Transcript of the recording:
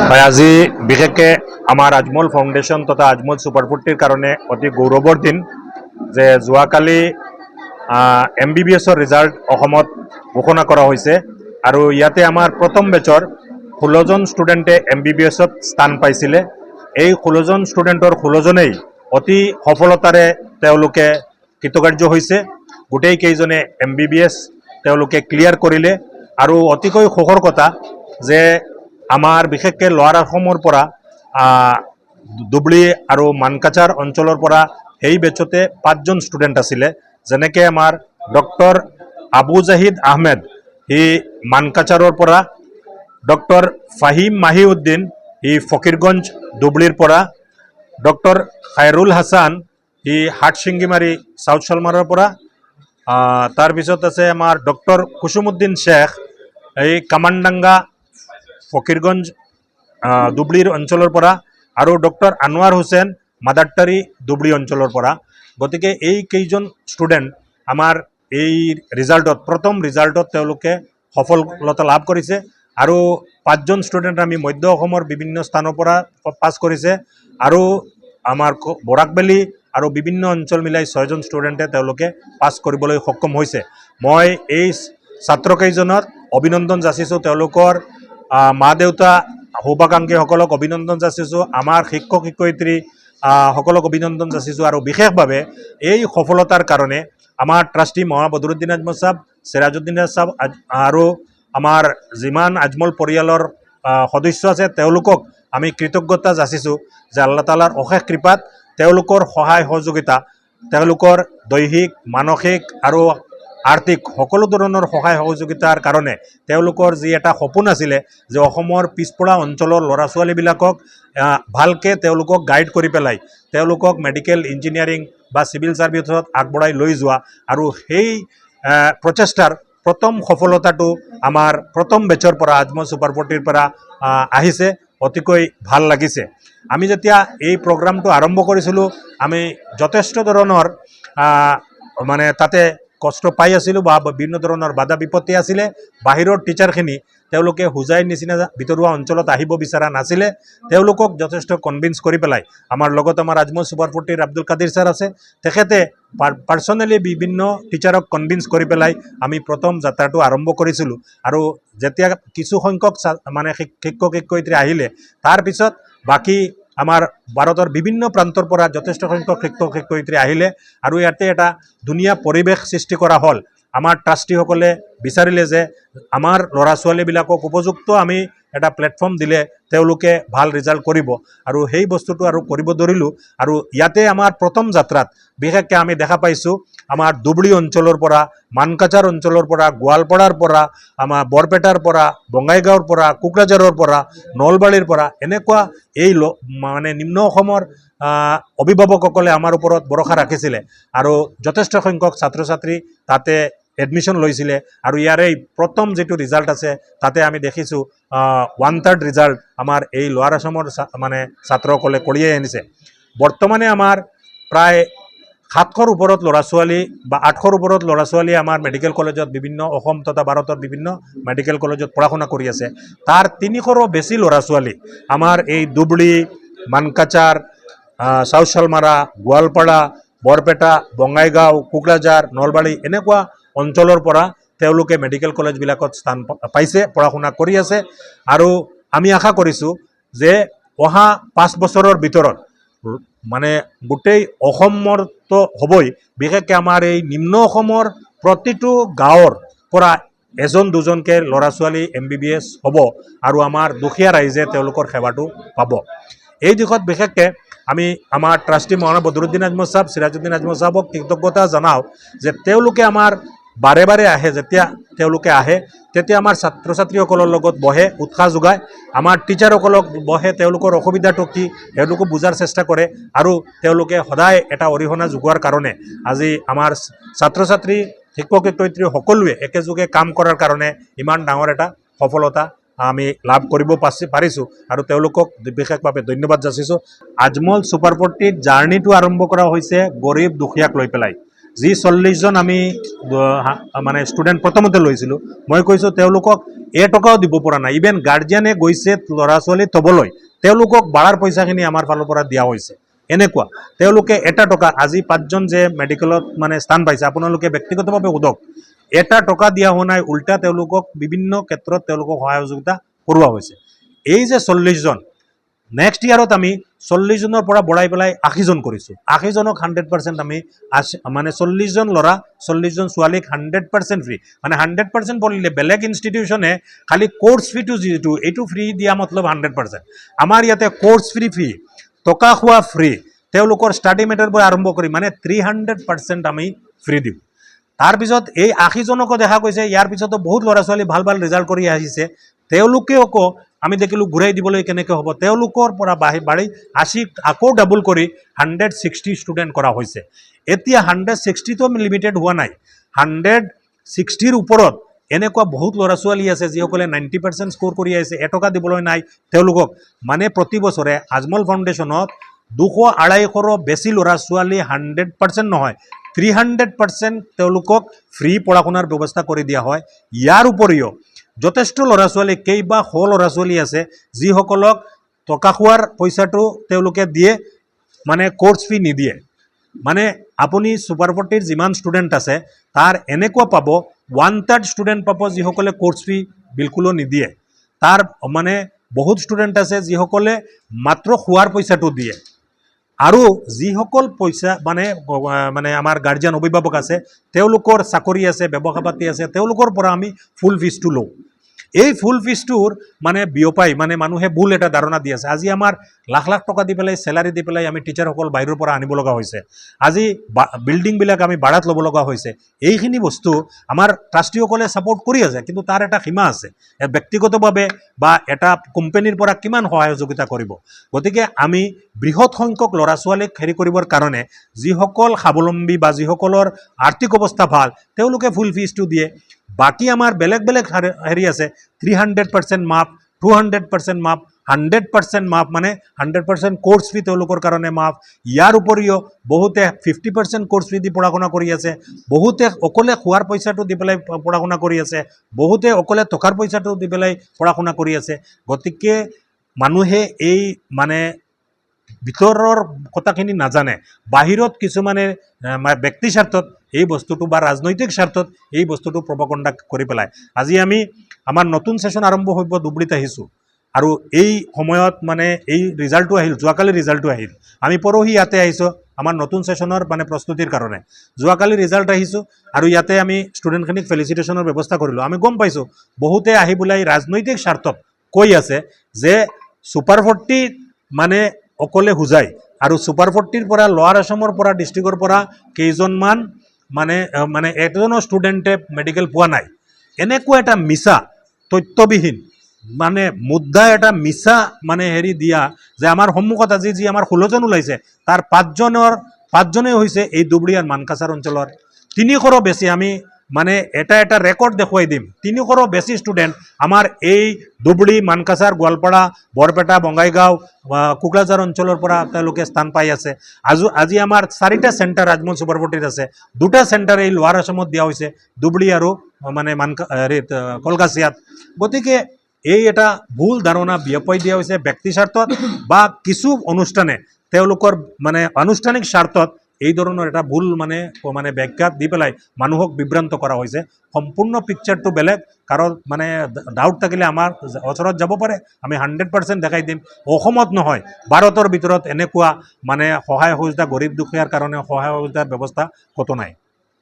হয় আজি বিশেষকৈ আমাৰ আজমল ফাউণ্ডেশ্যন তথা আজমল ছুপাৰফুৰ্টিৰ কাৰণে অতি গৌৰৱৰ দিন যে যোৱাকালি MBBSৰ ৰিজাল্ট অসমত ঘোষণা কৰা হৈছে আৰু ইয়াতে আমাৰ প্ৰথম বেচৰ 16জন ষ্টুডেণ্টে MBBSত স্থান পাইছিলে। এই 16জন ষ্টুডেণ্টৰ 16জনেই অতি সফলতাৰে তেওঁলোকে কৃতকাৰ্য হৈছে। গোটেই কেইজনে MBBS তেওঁলোকে ক্লিয়াৰ কৰিলে আৰু অতিকৈ সুখৰ কথা যে আমাৰ বিশেষকৈ লোৱাৰ অসমৰ পৰা ধুবুৰী আৰু মানকাচাৰ অঞ্চলৰ পৰা সেই বেচতে 5জন ষ্টুডেণ্ট আছিলে, যেনেকৈ আমাৰ ডক্টৰ আবু জাহিদ আহমেদ সি মানকাচাৰৰ পৰা, ডক্টৰ ফাহিম মাহিউদ্দিন সি ফকীৰগঞ্জ ধুবুৰীৰ পৰা, ডক্টৰ খায়ৰুল হাছান সি হাটশিংগিমাৰী চাউথ শালমাৰৰ পৰা, তাৰপিছত আছে আমাৰ ডক্টৰ কুসুমুদ্দিন শ্বেখ এই কামানডাঙ্গা ফকীৰগঞ্জ ধুবুৰীৰ অঞ্চলৰ পৰা আৰু ডক্টৰ আনোৱাৰ হুছেইন মাদাৰটাৰী ধুবুৰী অঞ্চলৰ পৰা। গতিকে এই কেইজন ষ্টুডেণ্ট আমাৰ এই ৰিজাল্টত প্ৰথম ৰিজাল্টত তেওঁলোকে সফলতা লাভ কৰিছে আৰু 5জন ষ্টুডেণ্ট আমি মধ্য অসমৰ বিভিন্ন স্থানৰ পৰা পাছ কৰিছে আৰু আমাৰ বৰাকবেলি আৰু বিভিন্ন অঞ্চল মিলাই 6জন ষ্টুডেণ্টে তেওঁলোকে পাছ কৰিবলৈ সক্ষম হৈছে। মই এই ছাত্ৰকেইজনক অভিনন্দন যাচিছোঁ, তেওঁলোকৰ মা দেউতা শুভাকাংক্ষীসকলক অভিনন্দন যাচিছোঁ, আমাৰ শিক্ষক শিক্ষয়িত্ৰী সকলক অভিনন্দন যাচিছোঁ আৰু বিশেষভাৱে এই সফলতাৰ কাৰণে আমাৰ ট্ৰাষ্টি মৌলানা বদৰুদ্দিন আজমল সাহেব, চিৰাজউদ্দিন সাহেব আৰু আমাৰ যিমান আজমল পৰিয়ালৰ সদস্য আছে তেওঁলোকক আমি কৃতজ্ঞতা যাচিছোঁ যে আল্লাহ তাআলাৰ অশেষ কৃপাত তেওঁলোকৰ সহায় সহযোগিতা, তেওঁলোকৰ দৈহিক মানসিক আৰু আৰ্থিক সকলো ধৰণৰ সহায় সহযোগিতাৰ কাৰণে তেওঁলোকৰ যি এটা সপোন আছিলে যে অসমৰ পিছপৰা অঞ্চলৰ ল'ৰা ছোৱালীবিলাকক ভালকৈ তেওঁলোকক গাইড কৰি পেলাই তেওঁলোকক মেডিকেল ইঞ্জিনিয়াৰিং বা চিভিল ছাৰ্ভিচত আগবঢ়াই লৈ যোৱা, আৰু সেই প্ৰচেষ্টাৰ প্ৰথম সফলতাটো আমাৰ প্ৰথম বেচৰ পৰা আজমল ছুপাৰফুৰ্টিৰ পৰা আহিছে। অতিকৈ ভাল লাগিছে। আমি যেতিয়া এই প্ৰগ্ৰামটো আৰম্ভ কৰিছিলোঁ আমি যথেষ্ট ধৰণৰ মানে তাতে কষ্ট পাই আছিলোঁ বা বিভিন্ন ধৰণৰ বাধা বিপত্তি আছিলে। বাহিৰৰ টিচাৰখিনি তেওঁলোকে হুজাইৰ নিচিনা ভিতৰুৱা অঞ্চলত আহিব বিচৰা নাছিলে। তেওঁলোকক যথেষ্ট কনভিন্স কৰি পেলাই আমাৰ লগত আমাৰ আজমল ছুপাৰফুৰ্টিৰ আব্দুল কাদিৰ ছাৰ আছে, তেখেতে পাৰ্চনেলি বিভিন্ন টিচাৰক কনভিন্স কৰি পেলাই আমি প্ৰথম যাত্ৰাটো আৰম্ভ কৰিছিলোঁ আৰু যেতিয়া কিছু সংখ্যক মানে শিক্ষক শিক্ষয়িত্ৰী আহিলে তাৰপিছত বাকী আমাৰ ভাৰতৰ বিভিন্ন প্ৰান্তৰ পৰা যথেষ্ট সংখ্যক শিক্ষক শিক্ষয়িত্ৰী আহিলে আৰু ইয়াতে এটা ধুনীয়া পৰিৱেশ সৃষ্টি কৰা হ'ল। আমাৰ ট্ৰাষ্টিসকলে বিচাৰিলে যে আমাৰ ল'ৰা ছোৱালীবিলাকক উপযুক্ত আমি এটা প্লেটফৰ্ম দিলে তেওঁলোকে ভাল ৰিজাল্ট কৰিব আৰু সেই বস্তুটো আৰু কৰিব ধৰিলোঁ। আৰু ইয়াতে আমাৰ প্ৰথম যাত্ৰাত বিশেষকৈ আমি দেখা পাইছোঁ আমাৰ ধুবুৰী অঞ্চলৰ পৰা, মানকাচাৰ অঞ্চলৰ পৰা, গোৱালপাৰাৰ পৰা, আমাৰ বৰপেটাৰ পৰা, বঙাইগাঁৱৰ পৰা, কোকৰাঝাৰৰ পৰা, নলবাৰীৰ পৰা এনেকুৱা এই মানে নিম্ন অসমৰ অভিভাৱকসকলে আমাৰ ওপৰত ভৰসা ৰাখিছিলে আৰু যথেষ্ট সংখ্যক ছাত্ৰ ছাত্ৰী তাতে এডমিশ্যন লৈছিলে আৰু ইয়াৰে প্ৰথম যিটো ৰিজাল্ট আছে তাতে আমি দেখিছোঁ 1/3 ৰিজাল্ট আমাৰ এই লোৱাৰ আসামৰ মানে ছাত্ৰসকলে কঢ়িয়াই আনিছে। বৰ্তমানে আমাৰ প্ৰায় 700ৰ ওপৰত ল'ৰা ছোৱালী বা 800ৰ ওপৰত ল'ৰা ছোৱালীয়ে আমাৰ মেডিকেল কলেজত বিভিন্ন অসম তথা ভাৰতৰ বিভিন্ন মেডিকেল কলেজত পঢ়া শুনা কৰি আছে। তাৰ 300ৰো বেছি ল'ৰা ছোৱালী আমাৰ এই ধুবুৰী, মানকাচাৰ, চাউথ শালমাৰা, গোৱালপাৰা, বৰপেটা, বঙাইগাঁও, কোকৰাঝাৰ, নলবাৰী এনেকুৱা অঞ্চলৰ পৰা তেওঁলোকে মেডিকেল কলেজবিলাকত স্থান পাইছে, পঢ়া শুনা কৰি আছে আৰু আমি আশা কৰিছোঁ যে অহা 5 বছৰৰ ভিতৰত মানে গোটেই অসমৰতো হ'বই, বিশেষকৈ আমাৰ এই নিম্ন অসমৰ প্ৰতিটো গাঁৱৰ পৰা এজন দুজনকৈ ল'ৰা ছোৱালী MBBS হ'ব আৰু আমাৰ দুখীয়া ৰাইজে তেওঁলোকৰ সেৱাটো পাব। এই দিশত বিশেষকৈ আমি আমাৰ ট্ৰাষ্টি মৌলানা বদৰুদ্দিন আজমল সাহেব, চিৰাজউদ্দিন আজমল সাহেবক কৃতজ্ঞতা জনাওঁ যে তেওঁলোকে আমাৰ বাৰে বাৰে আহে, যেতিয়া তেওঁলোকে আহে তেতিয়া আমাৰ ছাত্ৰ ছাত্ৰীসকলৰ লগত বহে, উৎসাহ যোগায়, আমাৰ টিচাৰসকলক বহে, তেওঁলোকৰ অসুবিধাটো কি তেওঁলোকো বুজাৰ চেষ্টা কৰে আৰু তেওঁলোকে সদায় এটা অৰিহণা যোগোৱাৰ কাৰণে আজি আমাৰ ছাত্ৰ ছাত্ৰী শিক্ষক শিক্ষয়িত্ৰী সকলোৱে একেযোগে কাম কৰাৰ কাৰণে ইমান ডাঙৰ এটা সফলতা আমি লাভ কৰিব পাৰিছোঁ আৰু তেওঁলোকক বিশেষভাৱে ধন্যবাদ যাচিছোঁ। আজমল ছুপাৰফুৰ্টিৰ জাৰ্ণিটো আৰম্ভ কৰা হৈছে গৰীব দুখীয়াক লৈ পেলাই। যি 40জন আমি মানে ষ্টুডেণ্ট প্ৰথমতে লৈছিলোঁ, মই কৈছোঁ তেওঁলোকক এটকাও দিব পৰা নাই। ইভেন গাৰ্জিয়ানে গৈছে ল'ৰা ছোৱালী থ'বলৈ, তেওঁলোকক ভাড়াৰ পইচাখিনি আমাৰ ফালৰ পৰা দিয়া হৈছে। এনেকুৱা তেওঁলোকে এটা টকা, আজি 5জন যে মেডিকেলত মানে স্থান পাইছে, আপোনালোকে ব্যক্তিগতভাৱে সোধক, এটা টকা দিয়া হোৱা নাই, উল্টা তেওঁলোকক বিভিন্ন ক্ষেত্ৰত তেওঁলোকক সহায় সহযোগিতা কৰোৱা হৈছে। এই যে 40জন, নেক্সট ইয়াৰত আমি 40জনৰ পৰা বঢ়াই পেলাই 80জন কৰিছোঁ। 80জনক 100% আমি মানে 40জন ল'ৰা 40জন ছোৱালীক 100% ফ্ৰী, মানে 100% পঢ়িলে বেলেগ ইনষ্টিটিউশ্যনে খালি কোৰ্চ ফিটো যিটো এইটো ফ্ৰী দিয়া মতলব 100%। আমাৰ ইয়াতে কোৰ্চ ফ্ৰী, টকা খোৱা ফ্ৰী, তেওঁলোকৰ ষ্টাডি মেটাৰ পৰা আৰম্ভ কৰি মানে 300% আমি ফ্ৰী দিওঁ। তাৰপিছত এই 80জনকো দেখা গৈছে, ইয়াৰ পিছতো বহুত ল'ৰা ছোৱালী ভাল ভাল ৰিজাল্ট কৰি আহিছে, তেওঁলোকেও আমি দেখিলোঁ ঘূৰাই দিবলৈ কেনেকৈ হ'ব, তেওঁলোকৰ পৰা বাঢ়ি 80 আকৌ ডাবল কৰি 160 ষ্টুডেণ্ট কৰা হৈছে। এতিয়া 160টো লিমিটেড হোৱা নাই, 160ৰ ওপৰত এনেকুৱা বহুত ল'ৰা ছোৱালী আছে যিসকলে 90% স্ক'ৰ কৰি আহিছে, এটকা দিবলৈ নাই তেওঁলোকক। মানে প্ৰতি বছৰে আজমল ফাউণ্ডেশ্যনত 200-250ৰো বেছি ল'ৰা ছোৱালী 100% নহয় 300% তেওঁলোকক ফ্ৰী পঢ়া শুনাৰ ব্যৱস্থা কৰি দিয়া হয়। ইয়াৰ উপৰিও যথেষ্ট ল'ৰা ছোৱালী, কেইবা শ ল'ৰা ছোৱালী আছে যিসকলক টকা খোৱাৰ পইচাটো তেওঁলোকে দিয়ে, মানে কোৰ্চ ফি নিদিয়ে। মানে আপুনি ছুপাৰ 40ৰ যিমান ষ্টুডেণ্ট আছে তাৰ এনেকুৱা পাব 1/3 ষ্টুডেণ্ট পাব যিসকলে কোৰ্চ ফি বিলকুলো নিদিয়ে। তাৰ মানে বহুত ষ্টুডেণ্ট আছে যিসকলে মাত্ৰ খোৱাৰ পইচাটো দিয়ে। আৰু যিসকল পইচা মানে আমাৰ গাৰ্জিয়ান অভিভাৱক আছে, তেওঁলোকৰ চাকৰি আছে, ব্যৱসায় পাতি আছে, তেওঁলোকৰ পৰা আমি ফুল ফিজটো লওঁ। এই ফুল ফিজটোৰ মানে বিয়পাই মানে মানুহে ভুল এটা ধাৰণা দি আছে। আজি আমাৰ লাখ লাখ টকা দি পেলাই চেলাৰী দি পেলাই আমি টিচাৰসকল বাহিৰৰ পৰা আনিব লগা হৈছে, আজি বিল্ডিংবিলাক আমি ভাড়াত ল'ব লগা হৈছে। এইখিনি বস্তু আমাৰ ট্ৰাষ্টিসকলে ছাপোৰ্ট কৰি আছে, কিন্তু তাৰ এটা সীমা আছে। ব্যক্তিগতভাৱে বা এটা কোম্পানীৰ পৰা কিমান সহায় সহযোগিতা কৰিব। গতিকে আমি বৃহৎ সংখ্যক ল'ৰা ছোৱালীক হেৰি কৰিবৰ কাৰণে যিসকল স্বাৱলম্বী বা যিসকলৰ আৰ্থিক অৱস্থা ভাল তেওঁলোকে ফুল ফিজটো দিয়ে। বাকী আমাৰ বেলেগ বেলেগ হেৰি আছে, 300% মাফ, 200% মাফ, 100% মাফ, মানে 100% কোৰ্চ ফি তেওঁলোকৰ কাৰণে মাফ। ইয়াৰ উপৰিও বহুতে 50% কোৰ্চ ফি দি পঢ়া শুনা কৰি আছে, বহুতে অকলে খোৱাৰ পইচাটো দি পেলাই পঢ়া শুনা কৰি আছে, বহুতে অকলে থকাৰ পইচাটো দি পেলাই পঢ়া শুনা কৰি আছে। গতিকে মানুহে এই মানে ভিতৰৰ কথাখিনি নাজানে, বাহিৰত কিছুমানে ব্যক্তি স্বাৰ্থত এই বস্তুটো বা ৰাজনৈতিক স্বাৰ্থত এই বস্তুটো প্ৰপাগাণ্ডা কৰি পেলায়। আজি আমি আমাৰ নতুন ছেশ্যন আৰম্ভ হ'ব ধুবুৰীত আহিছোঁ, আৰু এই সময়ত মানে এই ৰিজাল্টটো আহিল, যোৱাকালি ৰিজাল্টটো আহিল। আমি পৰহি ইয়াতে আহিছোঁ আমাৰ নতুন ছেশ্যনৰ মানে প্ৰস্তুতিৰ কাৰণে। যোৱাকালি ৰিজাল্ট আহিছোঁ আৰু ইয়াতে আমি ষ্টুডেণ্টখিনিক ফেলিচিটেশ্যনৰ ব্যৱস্থা কৰিলোঁ। আমি গম পাইছোঁ বহুতে আহি পেলাই ৰাজনৈতিক স্বাৰ্থত কৈ আছে যে ছুপাৰ 40 মানে অকলে বুজায়, আৰু ছুপাৰ 40ৰ পৰা লোৱাৰ আছামৰ পৰা ডিষ্ট্ৰিক্টৰ পৰা কেইজনমান মানে এজনো ষ্টুডেণ্টে মেডিকেল পোৱা নাই। এনেকুৱা এটা মিছা তথ্যবিহীন মানে মুদ্ৰা এটা মিছা মানে হেৰি দিয়া যে আমাৰ সন্মুখত আজি যি আমাৰ 16জন ওলাইছে তাৰ 5জনে হৈছে এই ধুবুৰী আৰু মানকাছাৰ অঞ্চলৰ। 300ৰো বেছি, আমি মানে এটা ৰেকৰ্ড দেখুৱাই দিম, 300ৰো বেছি ষ্টুডেণ্ট আমাৰ এই ধুবুৰী, মানকাছাৰ, গোৱালপাৰা, বৰপেটা, বঙাইগাঁও, কোকৰাঝাৰ অঞ্চলৰ পৰা তেওঁলোকে স্থান পাই আছে। আজি আমাৰ 4টা চেণ্টাৰ আজমল ছুপাৰ 40ত আছে, 2টা চেণ্টাৰ এই লোৱাৰ আছামত দিয়া হৈছে, ধুবুৰী আৰু মানে কলকাছিয়াত। গতিকে এই এটা ভুল ধাৰণা বিয়পাই দিয়া হৈছে ব্যক্তি স্বাৰ্থত বা কিছু অনুষ্ঠানে তেওঁলোকৰ মানে আনুষ্ঠানিক স্বাৰ্থত এই ধৰণৰ এটা ভুল মানে ব্যাখ্যা দি পেলাই মানুহক বিভ্ৰান্ত কৰা হৈছে। সম্পূৰ্ণ পিকচাৰটো বেলেগ। কাৰণ মানে ডাউট থাকিলে আমাৰ ওচৰত যাব পাৰে, আমি 100% দেখাই দিম। অসমত নহয়, ভাৰতৰ ভিতৰত এনেকুৱা মানে সহায় সহযোগিতা গৰীব দুখীয়াৰ কাৰণে সহায় সহযোগিতাৰ ব্যৱস্থা ক'তো নাই।